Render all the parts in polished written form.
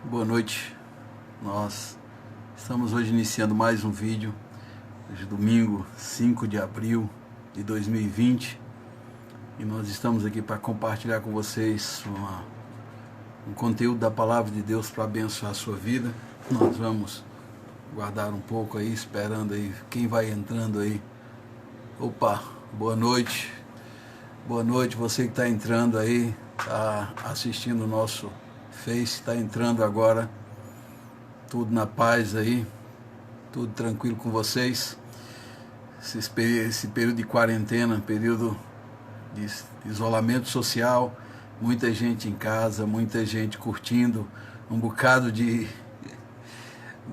Boa noite. Nós estamos hoje iniciando mais um vídeo. Hoje é domingo 5 de abril de 2020 e nós estamos aqui para compartilhar com vocês um conteúdo da Palavra de Deus para abençoar a sua vida. Nós vamos guardar um pouco aí, esperando aí quem vai entrando aí. Opa, boa noite. Boa noite, você que está entrando aí, está assistindo o nosso Face, está entrando agora, tudo na paz aí, tudo tranquilo com vocês. Esse período de quarentena, período de isolamento social, muita gente em casa, muita gente curtindo um bocado de...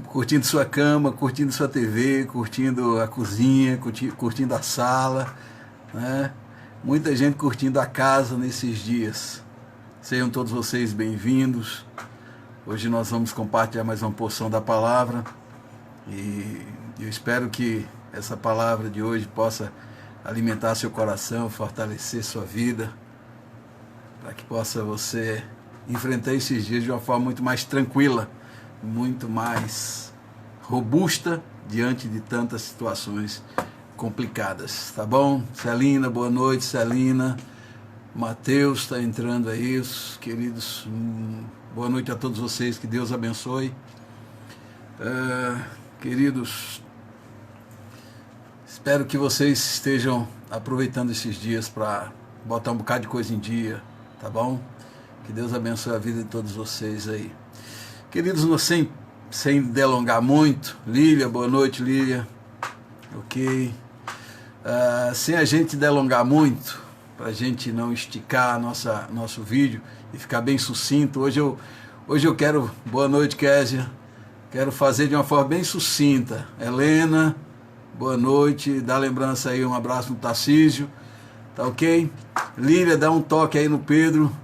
curtindo sua cama, curtindo sua TV, curtindo a cozinha, curtindo a sala, né? Muita gente curtindo a casa nesses dias. Sejam todos vocês bem-vindos. Hoje nós vamos compartilhar mais uma porção da palavra e eu espero que essa palavra de hoje possa alimentar seu coração, fortalecer sua vida, para que possa você enfrentar esses dias de uma forma muito mais tranquila, muito mais robusta diante de tantas situações complicadas, tá bom? Celina, boa noite, Celina. Mateus está entrando aí, os queridos, boa noite a todos vocês, que Deus abençoe. Queridos, espero que vocês estejam aproveitando esses dias para botar um bocado de coisa em dia, tá bom? Que Deus abençoe a vida de todos vocês aí. Queridos, sem delongar muito, Lília, boa noite, Lília. Ok. Sem a gente delongar muito, para a gente não esticar nosso vídeo e ficar bem sucinto, hoje eu quero, boa noite, Késia, quero fazer de uma forma bem sucinta. Helena, boa noite, dá lembrança aí, um abraço no Tarcísio, tá ok? Lília, dá um toque aí no Pedro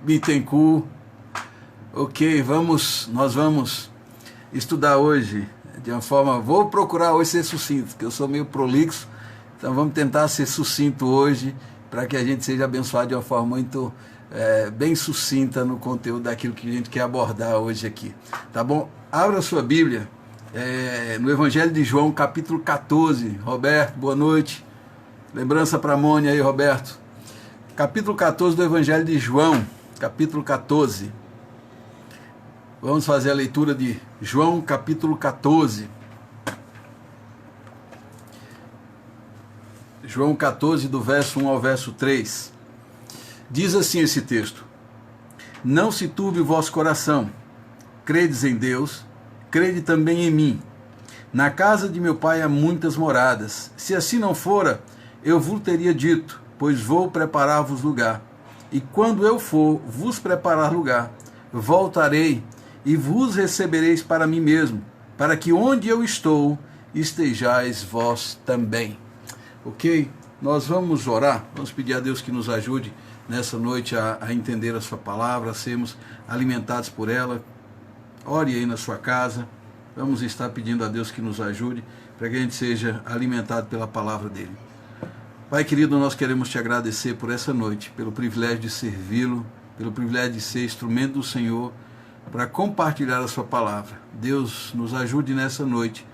Bittencourt. Ok, nós vamos estudar hoje de uma forma, vou procurar hoje ser sucinto, porque eu sou meio prolixo, então vamos tentar ser sucinto hoje, para que a gente seja abençoado de uma forma muito bem sucinta no conteúdo daquilo que a gente quer abordar hoje aqui, tá bom? Abra a sua Bíblia, no Evangelho de João, capítulo 14, Roberto, boa noite, lembrança para a Mônia aí, Roberto, capítulo 14 do Evangelho de João, capítulo 14, vamos fazer a leitura de João capítulo 14. João 14, do verso 1 ao verso 3. Diz assim esse texto: Não se turbe o vosso coração, credes em Deus, crede também em mim. Na casa de meu pai há muitas moradas. Se assim não fora, eu vos teria dito, pois vou preparar-vos lugar. E quando eu for vos preparar lugar, voltarei e vos recebereis para mim mesmo, para que onde eu estou, estejais vós também. Ok? Nós vamos orar, vamos pedir a Deus que nos ajude nessa noite a entender a sua palavra, a sermos alimentados por ela. Ore aí na sua casa, vamos estar pedindo a Deus que nos ajude, para que a gente seja alimentado pela palavra dele. Pai querido, nós queremos te agradecer por essa noite, pelo privilégio de servi-lo, pelo privilégio de ser instrumento do Senhor, para compartilhar a sua palavra. Deus, nos ajude nessa noite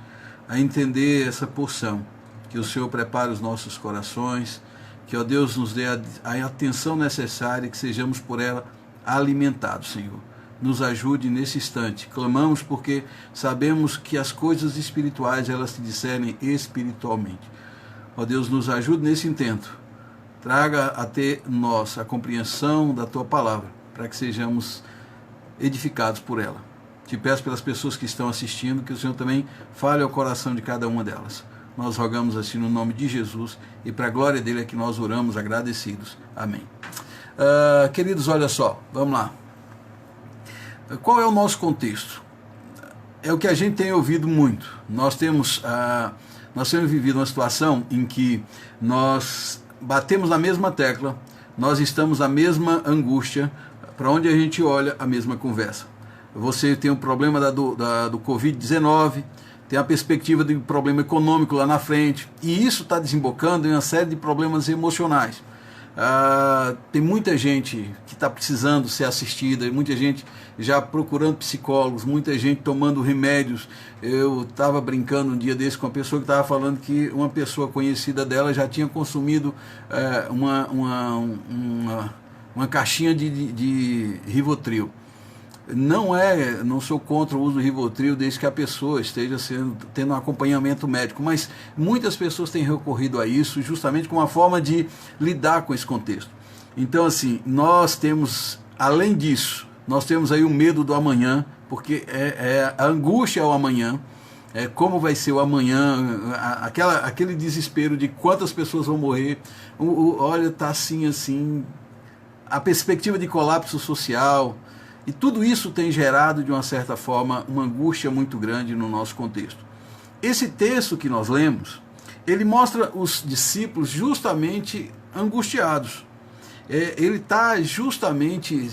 a entender essa porção, que o Senhor prepare os nossos corações, que, ó Deus, nos dê a atenção necessária, que sejamos por ela alimentados, Senhor. Nos ajude nesse instante. Clamamos porque sabemos que as coisas espirituais, elas se discernem espiritualmente. Ó Deus, nos ajude nesse intento. Traga até nós a compreensão da Tua palavra, para que sejamos edificados por ela. Te peço pelas pessoas que estão assistindo, que o Senhor também fale ao coração de cada uma delas. Nós rogamos assim no nome de Jesus, e para a glória dele é que nós oramos agradecidos. Amém. Queridos, olha só, vamos lá. Qual é o nosso contexto? É o que a gente tem ouvido muito. Nós temos vivido uma situação em que nós batemos na mesma tecla, nós estamos na mesma angústia, para onde a gente olha, a mesma conversa. Você tem o problema do Covid-19, tem a perspectiva de um problema econômico lá na frente, e isso está desembocando em uma série de problemas emocionais. Tem muita gente que está precisando ser assistida, muita gente já procurando psicólogos, muita gente tomando remédios. Eu estava brincando um dia desse com uma pessoa que estava falando que uma pessoa conhecida dela já tinha consumido uma caixinha de Rivotril. Não sou contra o uso do Rivotril desde que a pessoa esteja tendo um acompanhamento médico, mas muitas pessoas têm recorrido a isso justamente como uma forma de lidar com esse contexto. Então, assim, nós temos, além disso, nós temos aí o medo do amanhã, porque a angústia ao amanhã, como vai ser o amanhã, aquele desespero de quantas pessoas vão morrer. Olha, está assim, a perspectiva de colapso social. E tudo isso tem gerado, de uma certa forma, uma angústia muito grande no nosso contexto. Esse texto que nós lemos, ele mostra os discípulos justamente angustiados. Ele está justamente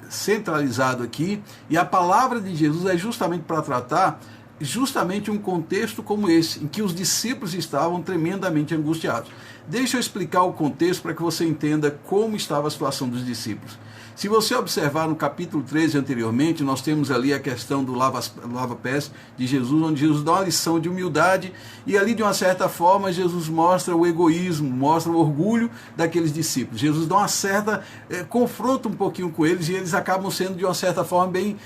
centralizado aqui, e a palavra de Jesus é justamente para tratar justamente um contexto como esse, em que os discípulos estavam tremendamente angustiados. Deixa eu explicar o contexto para que você entenda como estava a situação dos discípulos. Se você observar no capítulo 13 anteriormente, nós temos ali a questão do lava-pés de Jesus, onde Jesus dá uma lição de humildade, e ali, de uma certa forma, Jesus mostra o egoísmo, mostra o orgulho daqueles discípulos. Jesus dá uma certa, confronta um pouquinho com eles, e eles acabam sendo, de uma certa forma, bem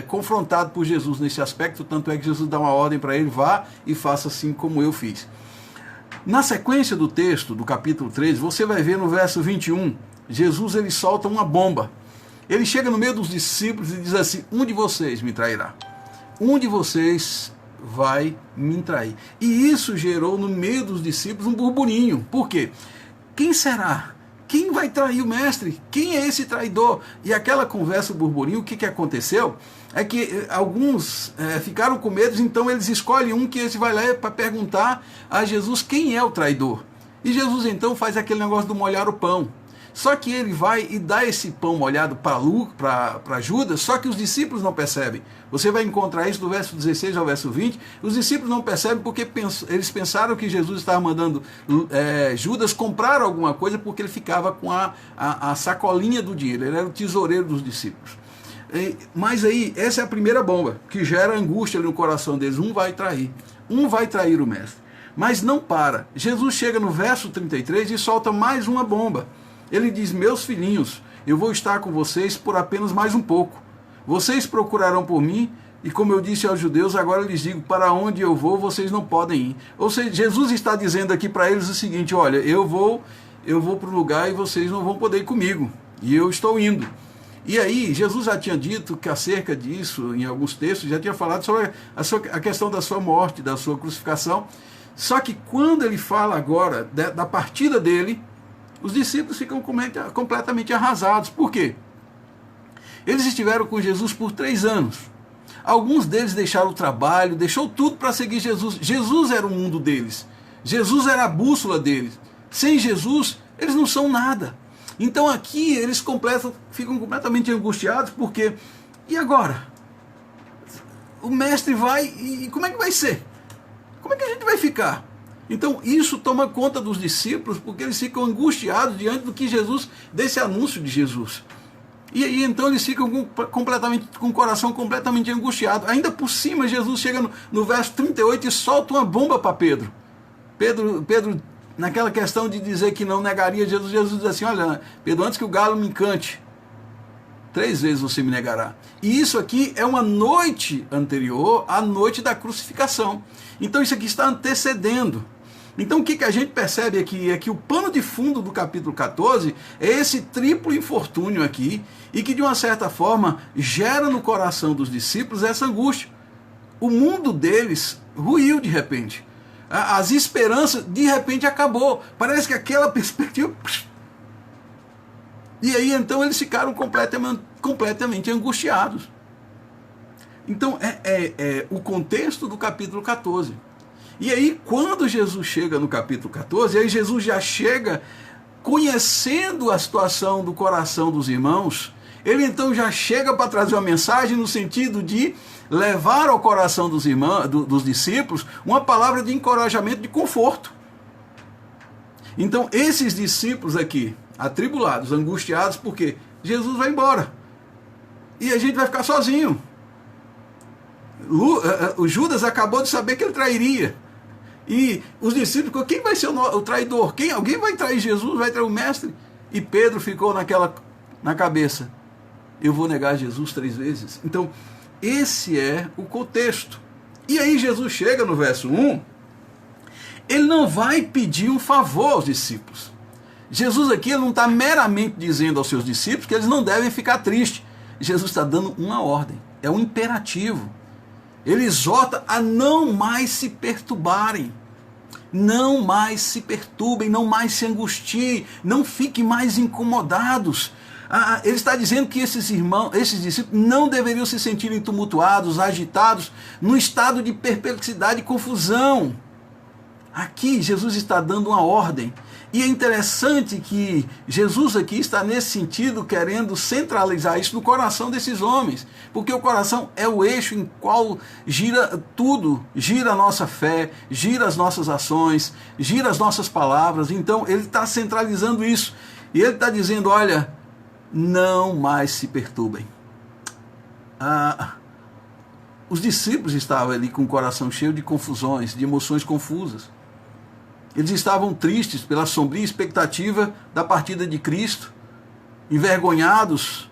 confrontado por Jesus nesse aspecto, tanto é que Jesus dá uma ordem para ele: vá e faça assim como eu fiz. Na sequência do texto, do capítulo 13, você vai ver no verso 21, Jesus ele solta uma bomba. Ele chega no meio dos discípulos e diz assim: um de vocês me trairá. Um de vocês vai me trair. E isso gerou no meio dos discípulos um burburinho. Por quê? Quem será? Quem vai trair o mestre? Quem é esse traidor? E aquela conversa, o burburinho, o que aconteceu? É que alguns ficaram com medo, então eles escolhem um que esse vai lá para perguntar a Jesus quem é o traidor. E Jesus então faz aquele negócio do molhar o pão. Só que ele vai e dá esse pão molhado para Judas, só que os discípulos não percebem. Você vai encontrar isso do verso 16 ao verso 20. Os discípulos não percebem porque eles pensaram que Jesus estava mandando Judas comprar alguma coisa, porque ele ficava com a sacolinha do dinheiro. Ele era o tesoureiro dos discípulos. Mas aí, essa é a primeira bomba, que gera angústia ali no coração deles. Um vai trair o mestre. Mas não para. Jesus chega no verso 33 e solta mais uma bomba. Ele diz: meus filhinhos, eu vou estar com vocês por apenas mais um pouco. Vocês procurarão por mim, e como eu disse aos judeus, agora eu lhes digo: para onde eu vou, vocês não podem ir. Ou seja, Jesus está dizendo aqui para eles o seguinte: olha, eu vou para o lugar e vocês não vão poder ir comigo. E eu estou indo. E aí, Jesus já tinha dito que acerca disso, em alguns textos, já tinha falado sobre a questão da sua morte, da sua crucificação. Só que quando ele fala agora da partida dele, os discípulos ficam completamente arrasados. Por quê? Eles estiveram com Jesus por 3 anos. Alguns deles deixaram o trabalho, deixou tudo para seguir Jesus. Jesus era o mundo deles. Jesus era a bússola deles. Sem Jesus, eles não são nada. Então aqui eles ficam completamente angustiados, porque, e agora? O mestre vai, e como é que vai ser? Como é que a gente vai ficar? Então isso toma conta dos discípulos, porque eles ficam angustiados diante do que Jesus, desse anúncio de Jesus. E aí então eles ficam com o coração completamente angustiado. Ainda por cima, Jesus chega no verso 38 e solta uma bomba para Pedro. Pedro, naquela questão de dizer que não negaria Jesus, Jesus diz assim: olha, Pedro, antes que o galo me cante, 3 vezes você me negará. E isso aqui é uma noite anterior à noite da crucificação. Então isso aqui está antecedendo. Então o que a gente percebe aqui é que o pano de fundo do capítulo 14 é esse triplo infortúnio aqui, e que de uma certa forma gera no coração dos discípulos essa angústia. O mundo deles ruiu de repente. As esperanças de repente acabou. Parece que aquela perspectiva... E aí então eles ficaram completamente angustiados. Então o contexto do capítulo 14. E aí quando Jesus chega no capítulo 14, aí Jesus já chega conhecendo a situação do coração dos irmãos. Ele então já chega para trazer uma mensagem no sentido de levar ao coração dos irmãos, dos discípulos, uma palavra de encorajamento, de conforto. Então, esses discípulos aqui, atribulados, angustiados, porque Jesus vai embora. E a gente vai ficar sozinho. O Judas acabou de saber que ele trairia. E os discípulos, quem vai ser o traidor? Alguém vai trair Jesus, vai trair o mestre? E Pedro ficou na cabeça: eu vou negar Jesus 3 vezes. Então, esse é o contexto. E aí Jesus chega no verso 1, ele não vai pedir um favor aos discípulos. Jesus aqui não está meramente dizendo aos seus discípulos que eles não devem ficar tristes. Jesus está dando uma ordem, é um imperativo. Ele exorta a não mais se perturbarem, não mais se perturbem, não mais se angustiem, não fiquem mais incomodados. Ele está dizendo que esses discípulos não deveriam se sentirem tumultuados, agitados, num estado de perplexidade e confusão. Aqui Jesus está dando uma ordem. E é interessante que Jesus aqui está nesse sentido querendo centralizar isso no coração desses homens, porque o coração é o eixo em qual gira tudo, gira a nossa fé, gira as nossas ações, gira as nossas palavras. Então ele está centralizando isso e ele está dizendo: olha, não mais se perturbem. Os discípulos estavam ali com o coração cheio de confusões, de emoções confusas. Eles estavam tristes pela sombria expectativa da partida de Cristo, envergonhados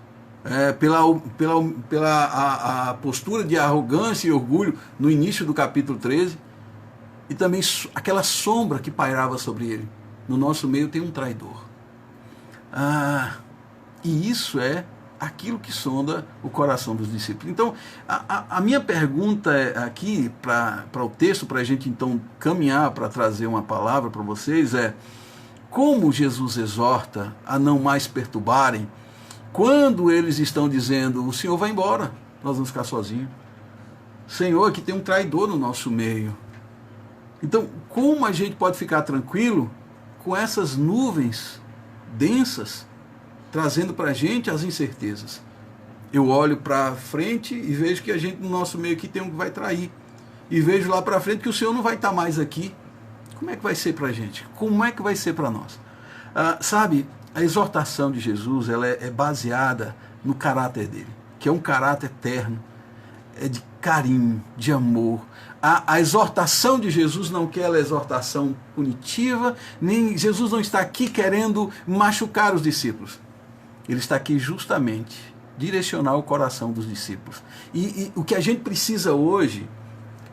pela postura de arrogância e orgulho no início do capítulo 13, e também aquela sombra que pairava sobre ele. No nosso meio tem um traidor. E isso é aquilo que sonda o coração dos discípulos. Então, a minha pergunta aqui para o texto, para a gente então caminhar para trazer uma palavra para vocês, é: como Jesus exorta a não mais perturbarem quando eles estão dizendo: o Senhor vai embora, nós vamos ficar sozinhos. Senhor, aqui tem um traidor no nosso meio. Então, como a gente pode ficar tranquilo com essas nuvens densas trazendo para a gente as incertezas? Eu olho para frente e vejo que a gente no nosso meio aqui tem um que vai trair. E vejo lá para frente que o Senhor não vai estar mais aqui. Como é que vai ser para a gente? Como é que vai ser para nós? Sabe, a exortação de Jesus, ela é baseada no caráter dele, que é um caráter eterno, é de carinho, de amor. A exortação de Jesus não quer a exortação punitiva, nem Jesus não está aqui querendo machucar os discípulos. Ele está aqui justamente direcionar o coração dos discípulos. E o que a gente precisa hoje,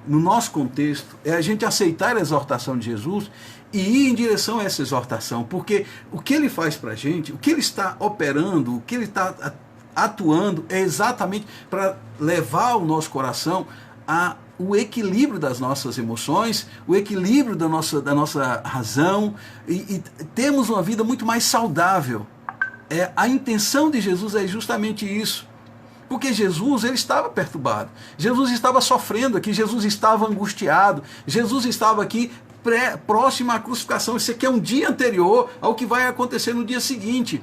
no nosso contexto, é a gente aceitar a exortação de Jesus e ir em direção a essa exortação, porque o que ele faz para a gente, o que ele está operando, o que ele está atuando é exatamente para levar o nosso coração o equilíbrio das nossas emoções, o equilíbrio da nossa razão, e temos uma vida muito mais saudável. A intenção de Jesus é justamente isso. Porque Jesus, ele estava perturbado. Jesus estava sofrendo aqui, Jesus estava angustiado, Jesus estava aqui próximo à crucificação. Isso aqui é um dia anterior ao que vai acontecer no dia seguinte.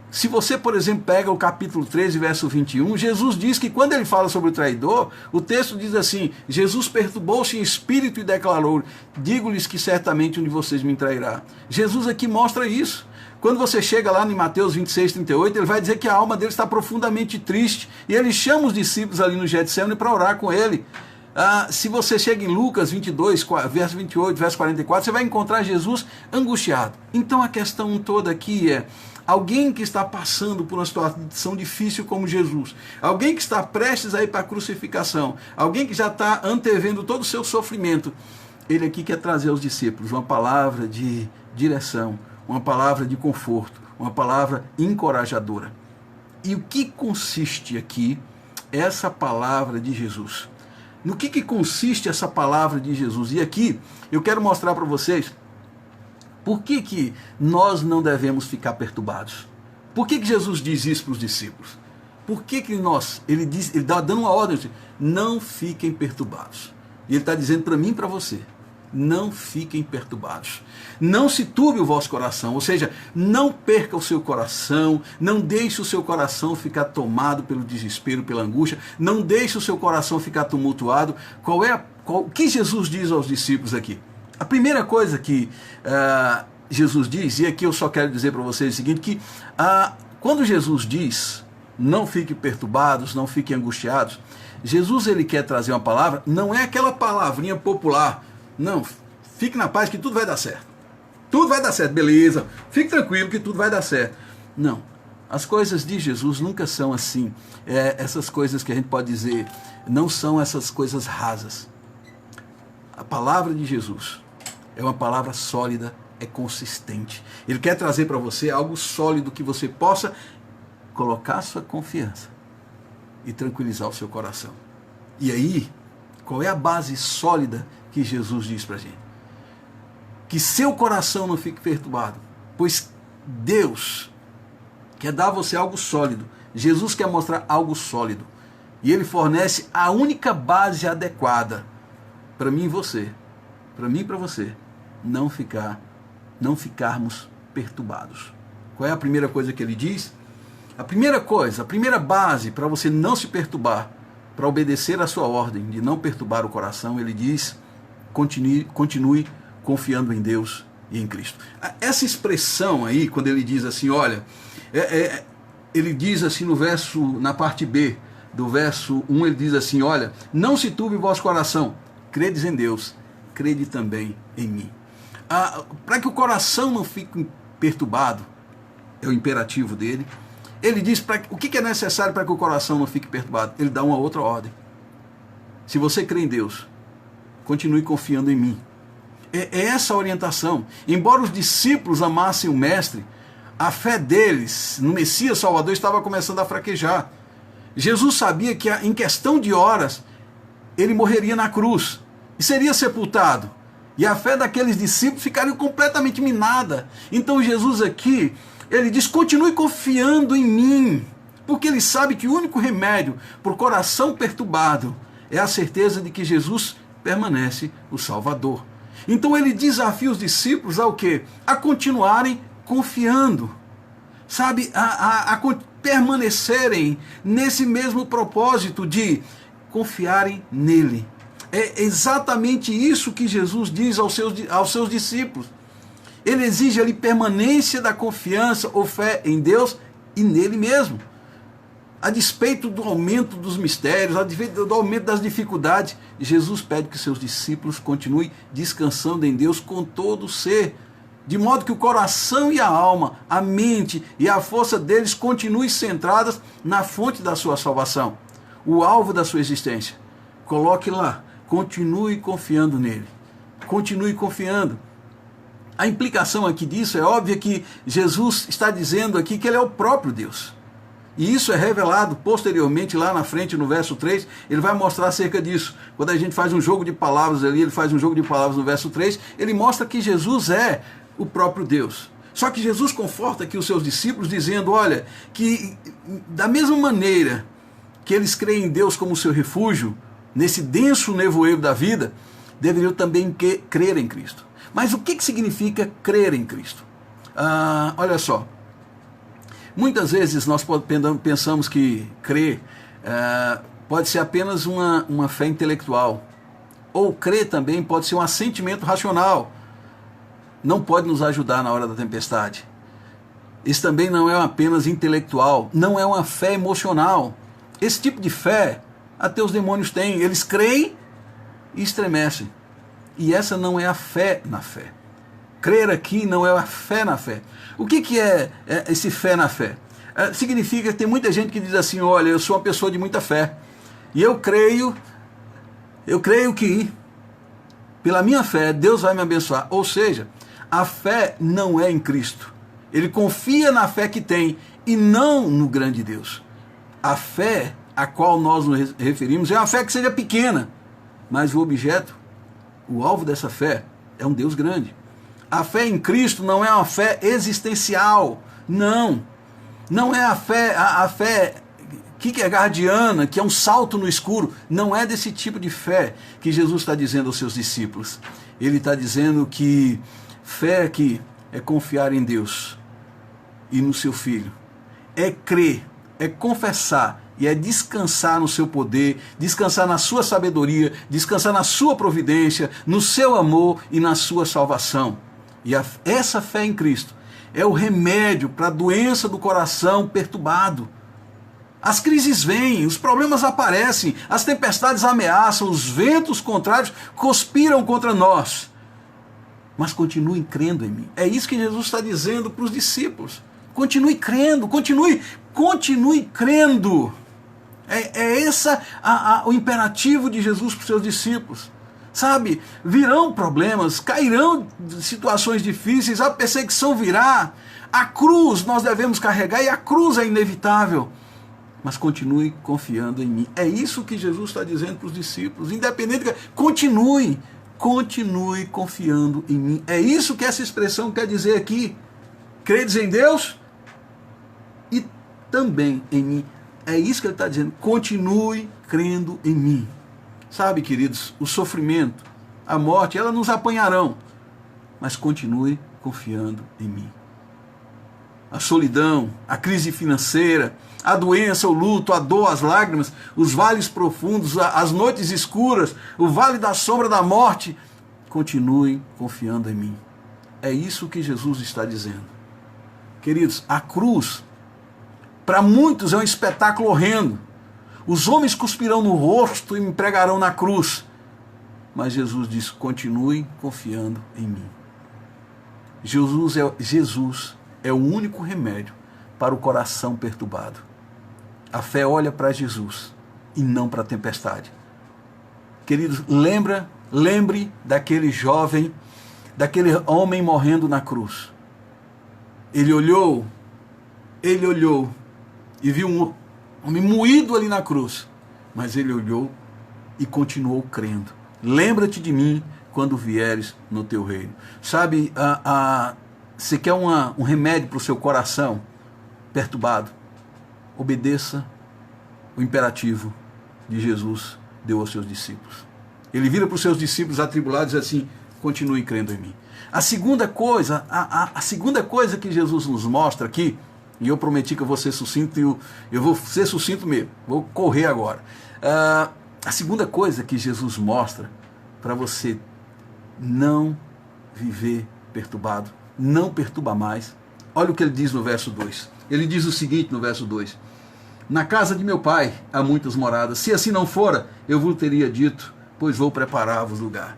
Se você, por exemplo, pega o capítulo 13, verso 21, Jesus diz que quando ele fala sobre o traidor, o texto diz assim: Jesus perturbou-se em espírito e declarou: digo-lhes que certamente um de vocês me trairá. Jesus aqui mostra isso. Quando você chega lá em Mateus 26, 38, ele vai dizer que a alma dele está profundamente triste. E ele chama os discípulos ali no Getsemane para orar com ele. Se você chega em Lucas 22, verso 28, verso 44, você vai encontrar Jesus angustiado. Então a questão toda aqui é: alguém que está passando por uma situação difícil como Jesus, alguém que está prestes a ir para a crucificação, alguém que já está antevendo todo o seu sofrimento, ele aqui quer trazer aos discípulos uma palavra de direção, uma palavra de conforto, uma palavra encorajadora. E o que consiste aqui essa palavra de Jesus? No que consiste essa palavra de Jesus? E aqui eu quero mostrar para vocês por que nós não devemos ficar perturbados. Por que Jesus diz isso para os discípulos? Por que ele está dando uma ordem: não fiquem perturbados. E ele está dizendo para mim e para você: não fiquem perturbados. Não se turbe o vosso coração, ou seja, não perca o seu coração, não deixe o seu coração ficar tomado pelo desespero, pela angústia, não deixe o seu coração ficar tumultuado. O que Jesus diz aos discípulos aqui? A primeira coisa que Jesus diz, e aqui eu só quero dizer para vocês o seguinte, que quando Jesus diz, não fiquem perturbados, não fiquem angustiados, Jesus ele quer trazer uma palavra, não é aquela palavrinha popular, não, fique na paz que tudo vai dar certo. Tudo vai dar certo, beleza, fique tranquilo que tudo vai dar certo. Não, as coisas de Jesus nunca são assim, essas coisas que a gente pode dizer, não são essas coisas rasas. A palavra de Jesus é uma palavra sólida, é consistente. Ele quer trazer para você algo sólido que você possa colocar sua confiança e tranquilizar o seu coração. E aí, qual é a base sólida que Jesus diz para a gente? Que seu coração não fique perturbado, pois Deus quer dar a você algo sólido. Jesus quer mostrar algo sólido. E Ele fornece a única base adequada para mim e você, para mim e para você, não ficarmos perturbados. Qual é a primeira coisa que Ele diz? A primeira coisa, a primeira base para você não se perturbar, para obedecer a sua ordem de não perturbar o coração, Ele diz, continue confiando em Deus e em Cristo. Essa expressão aí, quando Ele diz assim, olha, Ele diz assim na parte B do verso 1, Ele diz assim, olha, não se turbe o vosso coração, credes em Deus, crede também em mim. Para que o coração não fique perturbado, é o imperativo dele. Ele diz o que é necessário para que o coração não fique perturbado. Ele dá uma outra ordem. Se você crê em Deus, continue confiando em mim. É essa a orientação. Embora os discípulos amassem o Mestre, a fé deles no Messias Salvador estava começando a fraquejar. Jesus sabia que em questão de horas ele morreria na cruz e seria sepultado. E a fé daqueles discípulos ficaria completamente minada. Então Jesus aqui, ele diz, continue confiando em mim, porque ele sabe que o único remédio para o coração perturbado é a certeza de que Jesus permanece o Salvador. Então ele desafia os discípulos ao quê? A continuarem confiando, sabe? A permanecerem nesse mesmo propósito de confiarem nele. É exatamente isso que Jesus diz aos seus discípulos. Ele exige ali permanência da confiança ou fé em Deus e nele mesmo. A despeito do aumento dos mistérios, a despeito do aumento das dificuldades, Jesus pede que seus discípulos continuem descansando em Deus com todo o ser, de modo que o coração e a alma, a mente e a força deles continuem centradas na fonte da sua salvação, o alvo da sua existência. Coloque lá, continue confiando nele, continue confiando. A implicação aqui disso é óbvia, que Jesus está dizendo aqui que ele é o próprio Deus. E isso é revelado posteriormente lá na frente, no verso 3, ele vai mostrar acerca disso. Quando a gente faz um jogo de palavras ali, ele faz um jogo de palavras no verso 3, ele mostra que Jesus é o próprio Deus. Só que Jesus conforta aqui os seus discípulos dizendo, olha, que da mesma maneira que eles creem em Deus como seu refúgio, nesse denso nevoeiro da vida, deveriam também crer em Cristo. Mas o que significa crer em Cristo? Olha só, muitas vezes nós pensamos que crer pode ser apenas uma fé intelectual, ou crer também pode ser um assentimento racional, não pode nos ajudar na hora da tempestade. Isso também não é apenas intelectual, não é uma fé emocional. Esse tipo de fé até os demônios têm, eles creem e estremecem. E essa não é a fé na fé. Crer aqui não é a fé na fé. O que é esse fé na fé? Significa que tem muita gente que diz assim, olha, eu sou uma pessoa de muita fé, e eu creio que pela minha fé Deus vai me abençoar. Ou seja, a fé não é em Cristo. Ele confia na fé que tem e não no grande Deus. A fé a qual nós nos referimos é uma fé que seja pequena, mas o objeto, o alvo dessa fé é um Deus grande. A fé em Cristo não é uma fé existencial, não é a fé que é guardiana, que é um salto no escuro. Não é desse tipo de fé que Jesus está dizendo aos seus discípulos. Ele está dizendo que fé aqui é confiar em Deus e no seu Filho, é crer, é confessar e é descansar no seu poder, descansar na sua sabedoria, descansar na sua providência, no seu amor e na sua salvação. E essa fé em Cristo é o remédio para a doença do coração perturbado. As crises vêm, os problemas aparecem, as tempestades ameaçam, os ventos contrários conspiram contra nós. Mas continuem crendo em mim. É isso que Jesus está dizendo para os discípulos. Continue crendo, continue crendo. É esse o imperativo de Jesus para os seus discípulos. Sabe, virão problemas, cairão situações difíceis, a perseguição virá, a cruz nós devemos carregar e a cruz é inevitável. Mas continue confiando em mim. É isso que Jesus está dizendo para os discípulos. Independente, continue confiando em mim. É isso que essa expressão quer dizer aqui. Credes em Deus e também em mim. É isso que ele está dizendo. Continue crendo em mim. Sabe, queridos, o sofrimento, a morte, elas nos apanharão. Mas continue confiando em mim. A solidão, a crise financeira, a doença, o luto, a dor, as lágrimas, os vales profundos, as noites escuras, o vale da sombra da morte, continue confiando em mim. É isso que Jesus está dizendo. Queridos, a cruz, para muitos é um espetáculo horrendo. Os homens cuspirão no rosto e me pregarão na cruz. Mas Jesus diz, continue confiando em mim. Jesus é o único remédio para o coração perturbado. A fé olha para Jesus e não para a tempestade. Queridos, lembre daquele jovem, daquele homem morrendo na cruz. Ele olhou e viu um homem moído ali na cruz, mas ele olhou e continuou crendo. Lembra-te de mim quando vieres no teu reino. Sabe, você quer um remédio para o seu coração perturbado? Obedeça o imperativo de Jesus deu aos seus discípulos. Ele vira para os seus discípulos atribulados e diz assim, continue crendo em mim. A segunda coisa que Jesus nos mostra aqui, e eu prometi que eu vou ser sucinto, e eu vou ser sucinto mesmo, vou correr agora. A segunda coisa que Jesus mostra para você não viver perturbado, não perturba mais. Olha o que ele diz no verso 2. Ele diz o seguinte no verso 2. Na casa de meu pai há muitas moradas. Se assim não fora, eu vos teria dito, pois vou preparar-vos lugar.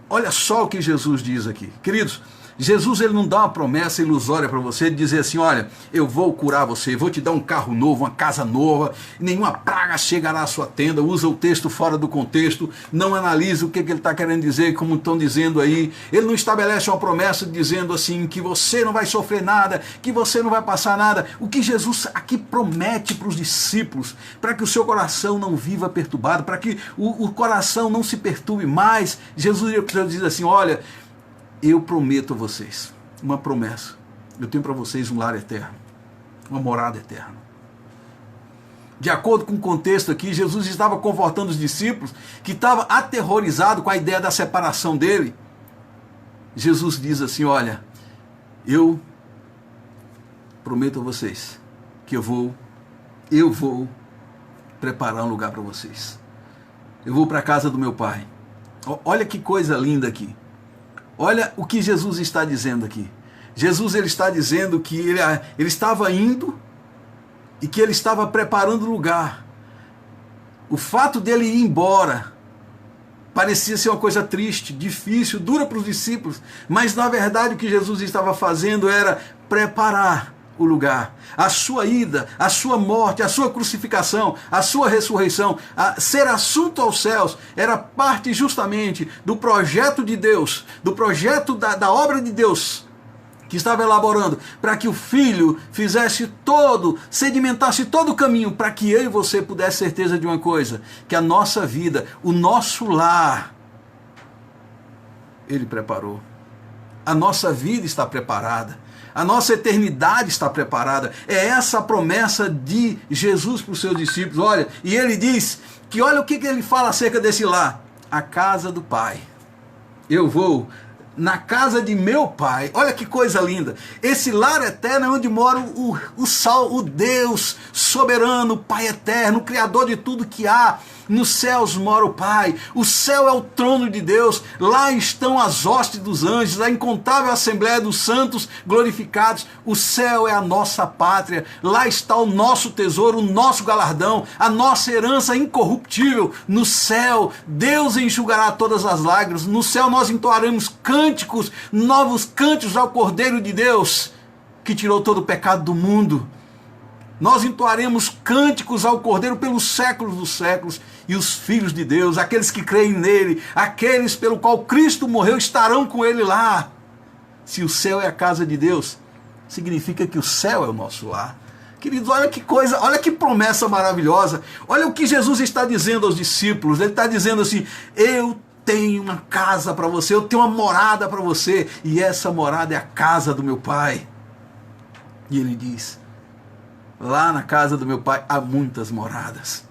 Olha só o que Jesus diz aqui. Queridos, Jesus ele não dá uma promessa ilusória para você de dizer assim, olha, eu vou curar você, vou te dar um carro novo, uma casa nova, nenhuma praga chegará à sua tenda. Usa o texto fora do contexto, não analisa o que ele está querendo dizer, como estão dizendo aí. Ele não estabelece uma promessa dizendo assim, que você não vai sofrer nada, que você não vai passar nada. O que Jesus aqui promete para os discípulos, para que o seu coração não viva perturbado, para que o coração não se perturbe mais, Jesus diz assim, olha, eu prometo a vocês uma promessa. Eu tenho para vocês um lar eterno, uma morada eterna. De acordo com o contexto aqui, Jesus estava confortando os discípulos que estavam aterrorizados com a ideia da separação dele. Jesus diz assim, olha, eu prometo a vocês que eu vou preparar um lugar para vocês. Eu vou para a casa do meu pai. Olha que coisa linda aqui. Olha o que Jesus está dizendo aqui. Jesus ele está dizendo que ele estava indo e que ele estava preparando lugar. O fato dele ir embora parecia ser uma coisa triste, difícil, dura para os discípulos, mas na verdade o que Jesus estava fazendo era preparar o lugar. A sua ida, a sua morte, a sua crucificação, a sua ressurreição, ser assunto aos céus, era parte justamente do projeto de Deus, do projeto da obra de Deus, que estava elaborando, para que o Filho sedimentasse todo o caminho, para que eu e você pudesse ter certeza de uma coisa, que a nossa vida, o nosso lar, Ele preparou. A nossa vida está preparada. A nossa eternidade está preparada. É essa a promessa de Jesus para os seus discípulos. Olha, e ele diz que olha o que ele fala acerca desse lar. A casa do Pai. Eu vou na casa de meu Pai. Olha que coisa linda. Esse lar eterno é onde mora o Deus soberano, Pai eterno, Criador de tudo que há. nos céus mora o Pai, o céu é o trono de Deus, lá estão as hostes dos anjos, a incontável assembleia dos santos glorificados, o céu é a nossa pátria, lá está o nosso tesouro, o nosso galardão, a nossa herança incorruptível. No céu, Deus enxugará todas as lágrimas, no céu nós entoaremos cânticos, novos cânticos ao Cordeiro de Deus, que tirou todo o pecado do mundo. Nós entoaremos cânticos ao Cordeiro pelos séculos dos séculos, e os filhos de Deus, aqueles que creem nele, aqueles pelo qual Cristo morreu, estarão com ele lá. Se o céu é a casa de Deus, significa que o céu é o nosso lar. Queridos, olha que coisa, olha que promessa maravilhosa. Olha o que Jesus está dizendo aos discípulos. Ele está dizendo assim: eu tenho uma casa para você, eu tenho uma morada para você, e essa morada é a casa do meu Pai. E ele diz: lá na casa do meu Pai há muitas moradas.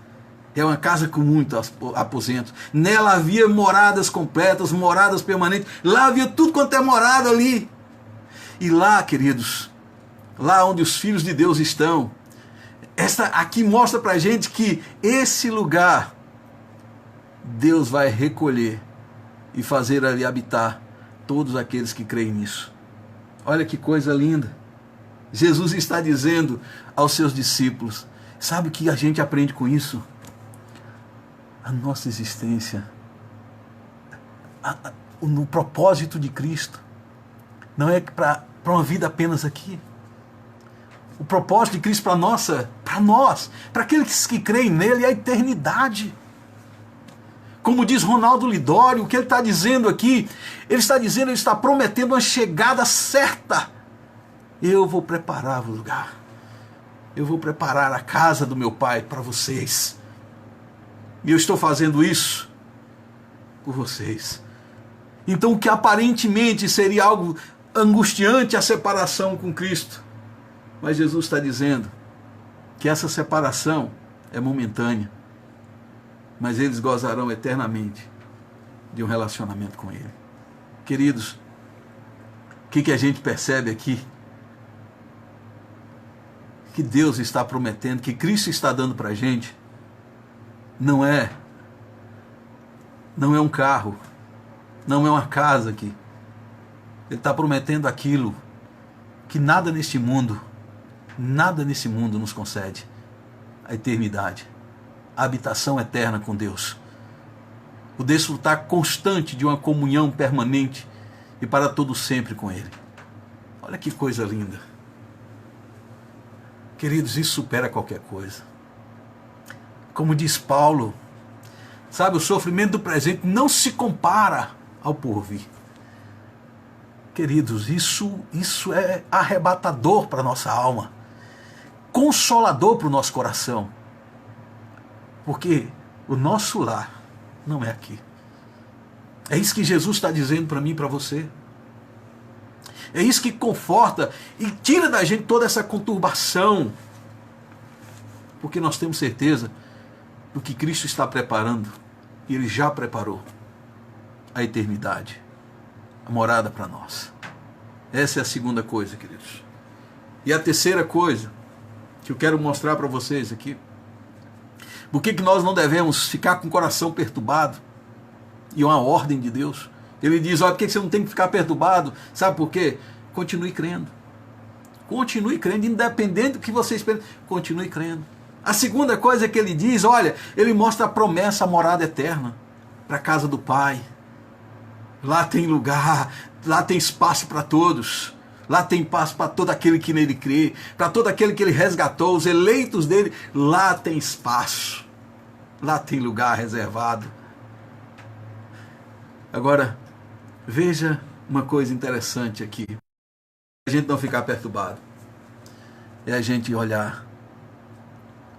É uma casa com muitos aposentos. Nela havia moradas completas, moradas permanentes. Lá havia tudo quanto é morada ali. E lá, queridos, lá onde os filhos de Deus estão, esta aqui mostra pra gente que esse lugar Deus vai recolher e fazer ali habitar todos aqueles que creem nisso. Olha que coisa linda. Jesus está dizendo aos seus discípulos, sabe o que a gente aprende com isso? A nossa existência, no propósito de Cristo, não é para uma vida apenas aqui. O propósito de Cristo para nós, para aqueles que creem nele, é a eternidade. Como diz Ronaldo Lidório, o que ele está dizendo aqui, ele está prometendo uma chegada certa. Eu vou preparar o lugar. Eu vou preparar a casa do meu Pai para vocês. E eu estou fazendo isso por vocês. Então, o que aparentemente seria algo angustiante, a separação com Cristo, mas Jesus está dizendo que essa separação é momentânea, mas eles gozarão eternamente de um relacionamento com Ele. Queridos, o que a gente percebe aqui? Que Deus está prometendo, que Cristo está dando para a gente, não é um carro, não é uma casa aqui. Ele está prometendo aquilo que nada neste mundo nos concede: a eternidade, a habitação eterna com Deus, o desfrutar constante de uma comunhão permanente e para todo sempre com Ele. Olha que coisa linda. Queridos, isso supera qualquer coisa. Como diz Paulo, sabe, o sofrimento do presente não se compara ao porvir. Queridos, isso é arrebatador para a nossa alma, consolador para o nosso coração, porque o nosso lar não é aqui. É isso que Jesus está dizendo para mim e para você. É isso que conforta e tira da gente toda essa conturbação, porque nós temos certeza do que Cristo está preparando, e Ele já preparou a eternidade, a morada para nós. Essa é a segunda coisa, queridos. E a terceira coisa que eu quero mostrar para vocês aqui, por que nós não devemos ficar com o coração perturbado, e uma ordem de Deus. Ele diz: olha, por que você não tem que ficar perturbado? Sabe por quê? Continue crendo. Continue crendo, independente do que você espera, continue crendo. A segunda coisa que ele diz, olha, ele mostra a promessa, a morada eterna, para a casa do Pai. Lá tem lugar, lá tem espaço para todos. Lá tem espaço para todo aquele que nele crê, para todo aquele que ele resgatou, os eleitos dele. Lá tem espaço. Lá tem lugar reservado. Agora, veja uma coisa interessante aqui. A gente não ficar perturbado. É a gente olhar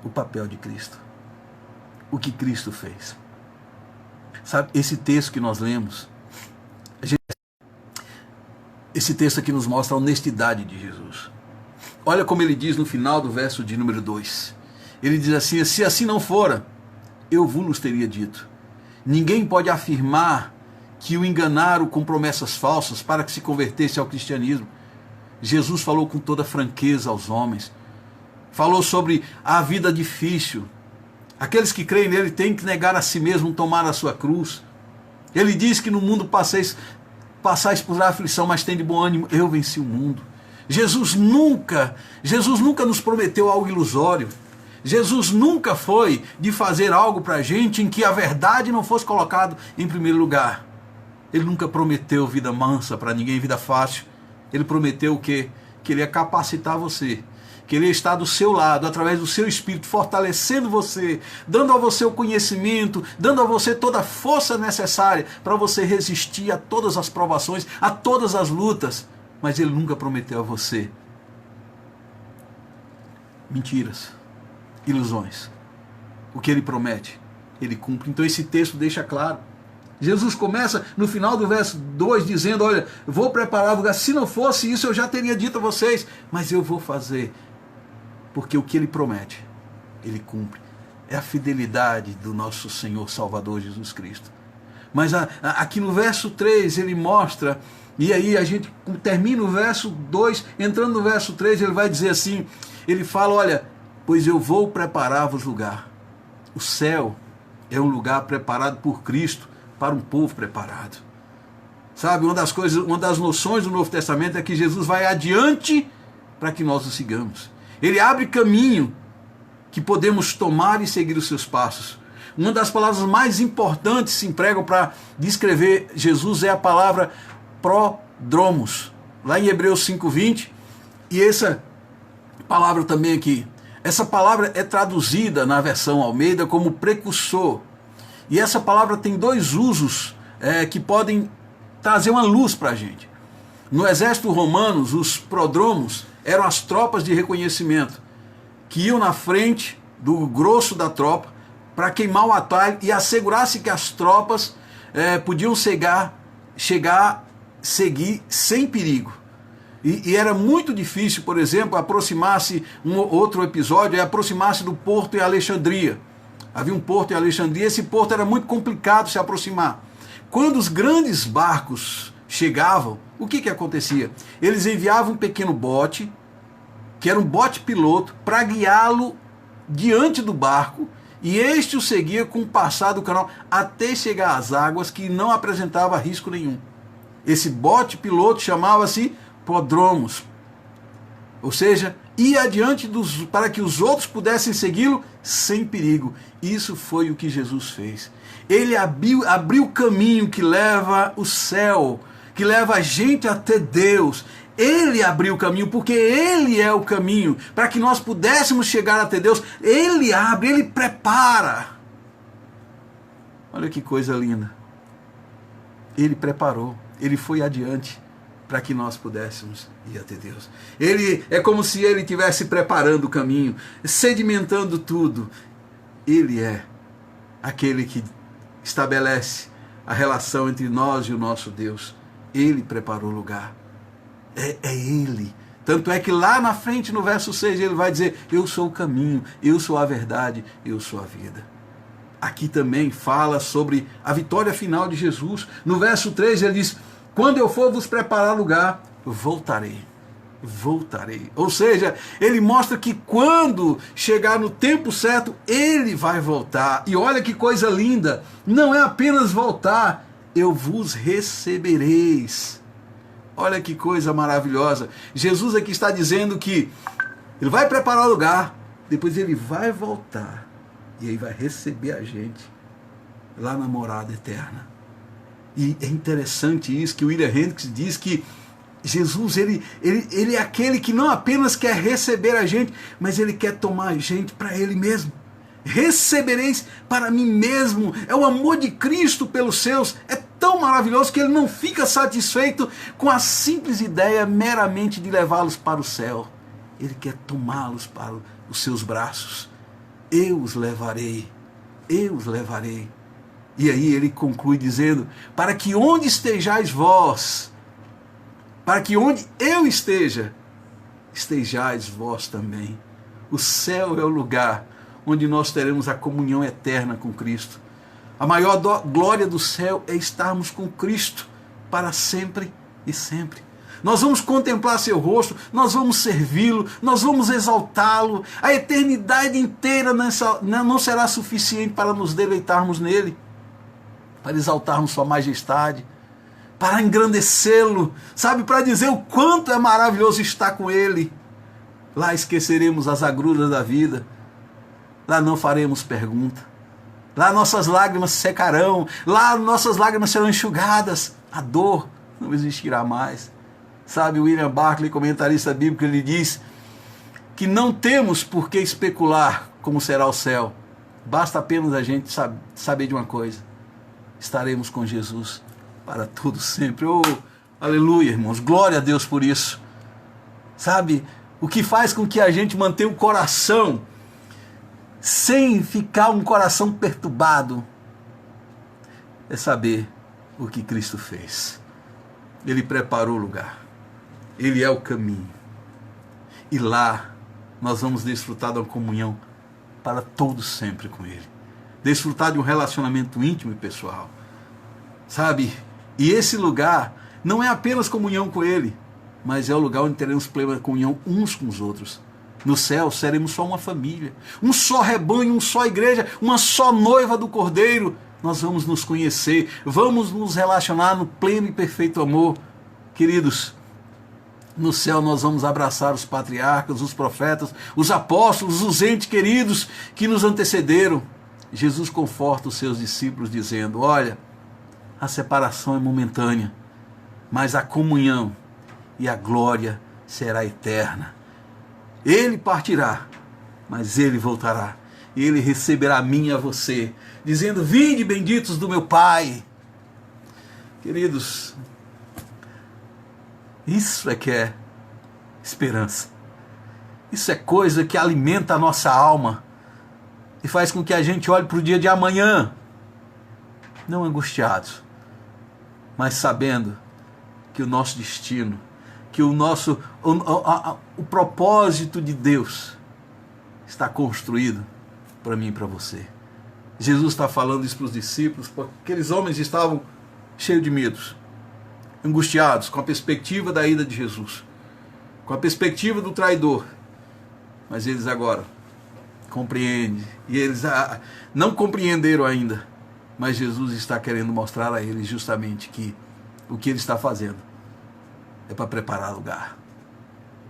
o papel de Cristo. O que Cristo fez. Sabe, esse texto que nós lemos, esse texto aqui nos mostra a honestidade de Jesus. Olha como ele diz no final do verso de número 2. Ele diz assim: se assim não fora, eu vos teria dito. Ninguém pode afirmar que o enganaram com promessas falsas para que se convertesse ao cristianismo. Jesus falou com toda franqueza aos homens. Falou sobre a vida difícil, Aqueles que creem nele têm que negar a si mesmo, tomar a sua cruz. Ele diz que no mundo passais por aflição, mas tem de bom ânimo, eu venci o mundo. Jesus nunca nos prometeu algo ilusório. Jesus nunca foi de fazer algo para a gente em que a verdade não fosse colocada em primeiro lugar. Ele nunca prometeu vida mansa para ninguém, vida fácil. Ele prometeu o quê? Que ele ia capacitar você, que ele ia estar do seu lado, através do seu Espírito, fortalecendo você, dando a você o conhecimento, dando a você toda a força necessária para você resistir a todas as provações, a todas as lutas. Mas ele nunca prometeu a você mentiras, ilusões. O que ele promete, ele cumpre. Então esse texto deixa claro. Jesus começa no final do verso 2 dizendo, olha, vou preparar o lugar. Se não fosse isso, eu já teria dito a vocês, mas eu vou fazer. Porque o que ele promete, ele cumpre. É a fidelidade do nosso Senhor Salvador Jesus Cristo. Mas aqui no verso 3 ele mostra, e aí a gente termina o verso 2, entrando no verso 3, ele vai dizer assim, ele fala, olha, pois eu vou preparar-vos lugar. O céu é um lugar preparado por Cristo para um povo preparado. Sabe, uma das noções do Novo Testamento é que Jesus vai adiante para que nós o sigamos. Ele abre caminho que podemos tomar e seguir os seus passos. Uma das palavras mais importantes que se empregam para descrever Jesus é a palavra prodromos. Lá em Hebreus 5:20, e essa palavra também aqui, essa palavra é traduzida na versão Almeida como precursor. E essa palavra tem dois usos que podem trazer uma luz para a gente. No exército romano, os prodromos eram as tropas de reconhecimento, que iam na frente do grosso da tropa para queimar o atalho e assegurar-se que as tropas podiam seguir sem perigo. E era muito difícil, por exemplo, aproximar-se, outro episódio é aproximar-se do porto em Alexandria. Havia um porto em Alexandria, esse porto era muito complicado se aproximar. Quando os grandes barcos chegavam, o que acontecia? Eles enviavam um pequeno bote, que era um bote piloto, para guiá-lo diante do barco, e este o seguia com o passar do canal até chegar às águas, que não apresentava risco nenhum. Esse bote piloto chamava-se prodromos, ou seja, ia adiante para que os outros pudessem segui-lo sem perigo. Isso foi o que Jesus fez. Ele abriu o caminho que leva o céu, que leva a gente até Deus. Ele abriu o caminho, porque Ele é o caminho, para que nós pudéssemos chegar até Deus. Ele abre, Ele prepara. Olha que coisa linda. Ele preparou, Ele foi adiante para que nós pudéssemos ir até Deus. É como se Ele estivesse preparando o caminho, sedimentando tudo. Ele é aquele que estabelece a relação entre nós e o nosso Deus. Ele preparou o lugar. É Ele. Tanto é que lá na frente, no verso 6, ele vai dizer, eu sou o caminho, eu sou a verdade, eu sou a vida. Aqui também fala sobre a vitória final de Jesus. No verso 3 ele diz, quando eu for vos preparar lugar, voltarei. Ou seja, ele mostra que quando chegar no tempo certo, ele vai voltar. E olha que coisa linda, não é apenas voltar, eu vos recebereis. Olha que coisa maravilhosa. Jesus aqui está dizendo que ele vai preparar o lugar, depois ele vai voltar e aí vai receber a gente lá na morada eterna. E é interessante isso que o William Hendricks diz, que Jesus ele é aquele que não apenas quer receber a gente, mas ele quer tomar a gente para ele mesmo. Recebereis para mim mesmo. É o amor de Cristo pelos seus. É tão maravilhoso que ele não fica satisfeito com a simples ideia meramente de levá-los para o céu. Ele quer tomá-los para os seus braços. Eu os levarei. E aí ele conclui dizendo, para que onde estejais vós, para que onde eu esteja, estejais vós também. O céu é o lugar onde nós teremos a comunhão eterna com Cristo. A maior glória do céu é estarmos com Cristo para sempre e sempre. nós vamos contemplar seu rosto, nós vamos servi-lo, nós vamos exaltá-lo. A eternidade inteira não será suficiente para nos deleitarmos nele, para exaltarmos sua majestade, para engrandecê-lo, sabe, para dizer o quanto é maravilhoso estar com ele. Lá esqueceremos as agruras da vida, lá não faremos pergunta, lá nossas lágrimas secarão, lá nossas lágrimas serão enxugadas, a dor não existirá mais. Sabe, William Barclay, comentarista bíblico, ele diz que não temos por que especular como será o céu, basta apenas a gente saber de uma coisa: estaremos com Jesus para todo sempre. Oh, aleluia, irmãos, glória a Deus por isso. Sabe, o que faz com que a gente mantenha o coração sem ficar um coração perturbado é saber o que Cristo fez. Ele preparou o lugar, ele é o caminho, e lá nós vamos desfrutar da comunhão para todo sempre com ele, desfrutar de um relacionamento íntimo e pessoal, sabe? E esse lugar não é apenas comunhão com ele, mas é o lugar onde teremos plena comunhão uns com os outros. No céu seremos só uma família, um só rebanho, uma só igreja, uma só noiva do Cordeiro. Nós vamos nos conhecer, vamos nos relacionar no pleno e perfeito amor. Queridos, no céu nós vamos abraçar os patriarcas, os profetas, os apóstolos, os entes queridos que nos antecederam. Jesus conforta os seus discípulos dizendo: olha, a separação é momentânea, mas a comunhão e a glória será eterna. Ele partirá, mas ele voltará. Ele receberá a mim e a você, dizendo: vinde benditos do meu Pai. Queridos, isso é que é esperança. Isso é coisa que alimenta a nossa alma e faz com que a gente olhe para o dia de amanhã, não angustiados, mas sabendo que o nosso destino, que o propósito de Deus está construído para mim e para você. Jesus está falando isso para os discípulos, porque aqueles homens estavam cheios de medos, angustiados com a perspectiva da ida de Jesus, com a perspectiva do traidor. Mas eles agora compreendem, e eles não compreenderam ainda, mas Jesus está querendo mostrar a eles justamente que o que ele está fazendo é para preparar lugar,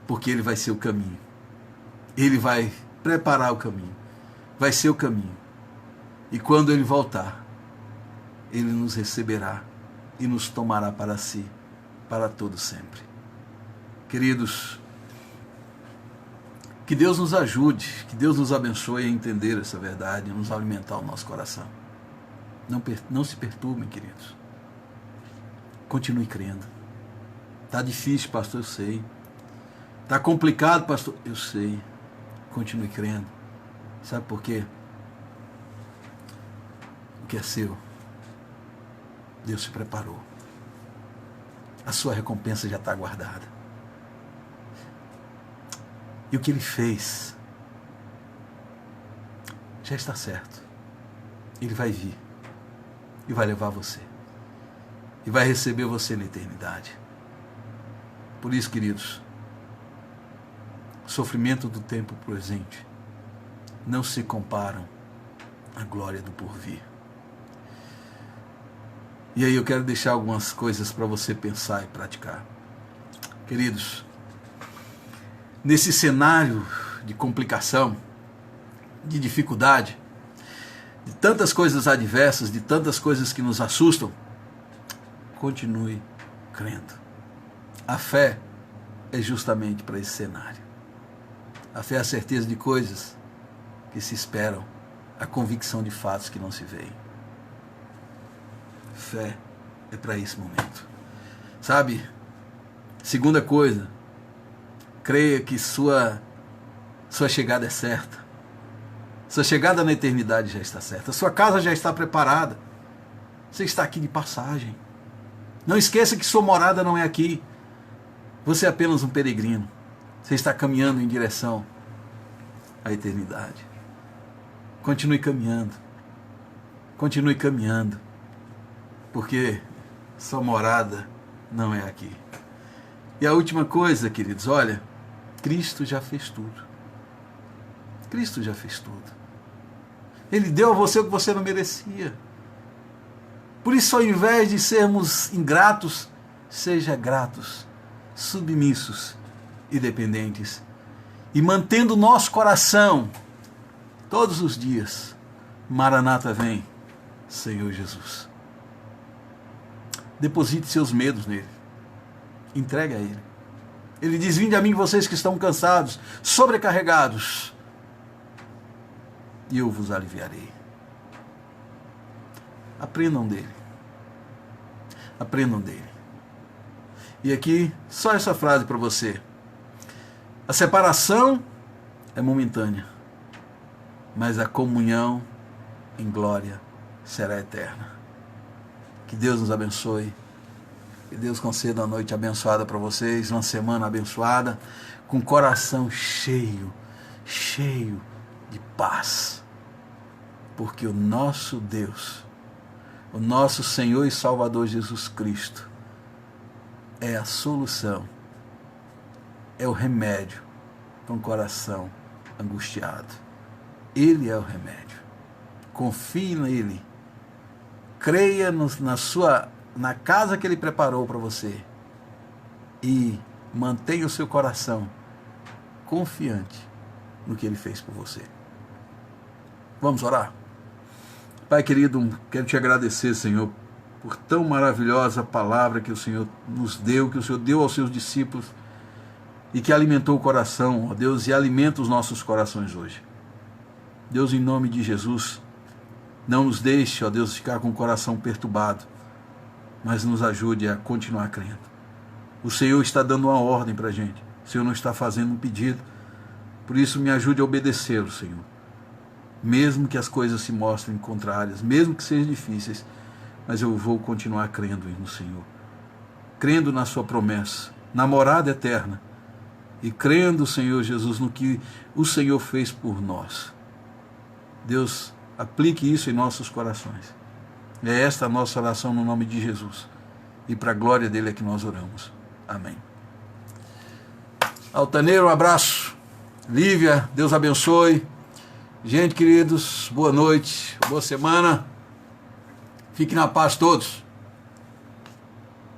porque ele vai ser o caminho, ele vai preparar o caminho, vai ser o caminho, e quando ele voltar, ele nos receberá e nos tomará para si, para todo sempre. Queridos, que Deus nos ajude, que Deus nos abençoe a entender essa verdade e nos alimentar o nosso coração. Não se perturbem, queridos. Continue crendo. Está difícil, pastor, eu sei. Está complicado, pastor, eu sei. Continue crendo. Sabe por quê? O que é seu, Deus se preparou. A sua recompensa já está guardada. E o que ele fez já está certo. Ele vai vir e vai levar você. E vai receber você na eternidade. Por isso, queridos, o sofrimento do tempo presente não se comparam à glória do porvir. E aí eu quero deixar algumas coisas para você pensar e praticar. Queridos, nesse cenário de complicação, de dificuldade, de tantas coisas adversas, de tantas coisas que nos assustam, continue crendo. A fé é justamente para esse cenário. A fé é a certeza de coisas que se esperam, a convicção de fatos que não se veem. Fé é para esse momento. Sabe? Segunda coisa, creia que sua chegada é certa. Sua chegada na eternidade já está certa. Sua casa já está preparada. Você está aqui de passagem. Não esqueça que sua morada não é aqui. Você é apenas um peregrino. Você está caminhando em direção à eternidade. Continue caminhando. Continue caminhando. Porque sua morada não é aqui. E a última coisa, queridos, olha, Cristo já fez tudo. Cristo já fez tudo. Ele deu a você o que você não merecia. Por isso, ao invés de sermos ingratos, seja gratos, submissos e dependentes. E mantendo o nosso coração todos os dias. Maranata vem, Senhor Jesus. Deposite seus medos nele. Entregue a ele. Ele diz: vinde a mim vocês que estão cansados, sobrecarregados, e eu vos aliviarei. Aprendam dele. Aprendam dele. E aqui, só essa frase para você. A separação é momentânea, mas a comunhão em glória será eterna. Que Deus nos abençoe. Que Deus conceda uma noite abençoada para vocês, uma semana abençoada, com coração cheio de paz. Porque o nosso Deus, o nosso Senhor e Salvador Jesus Cristo, é a solução, é o remédio para um coração angustiado. Ele é o remédio. Confie nele. Creia na casa que ele preparou para você. E mantenha o seu coração confiante no que ele fez por você. Vamos orar? Pai querido, quero te agradecer, Senhor, por tão maravilhosa palavra que o Senhor nos deu, que o Senhor deu aos seus discípulos e que alimentou o coração, ó Deus, e alimenta os nossos corações hoje. Deus, em nome de Jesus, não nos deixe, ó Deus, ficar com o coração perturbado, mas nos ajude a continuar crendo. O Senhor está dando uma ordem para a gente, o Senhor não está fazendo um pedido, por isso me ajude a obedecê-lo, Senhor. Mesmo que as coisas se mostrem contrárias, mesmo que sejam difíceis, mas eu vou continuar crendo no Senhor, crendo na sua promessa, na morada eterna, e crendo, Senhor Jesus, no que o Senhor fez por nós. Deus, aplique isso em nossos corações. É esta a nossa oração no nome de Jesus, e para a glória dele é que nós oramos. Amém. Altaneiro, um abraço. Lívia, Deus abençoe. Gente, queridos, boa noite, boa semana. Fiquem na paz todos.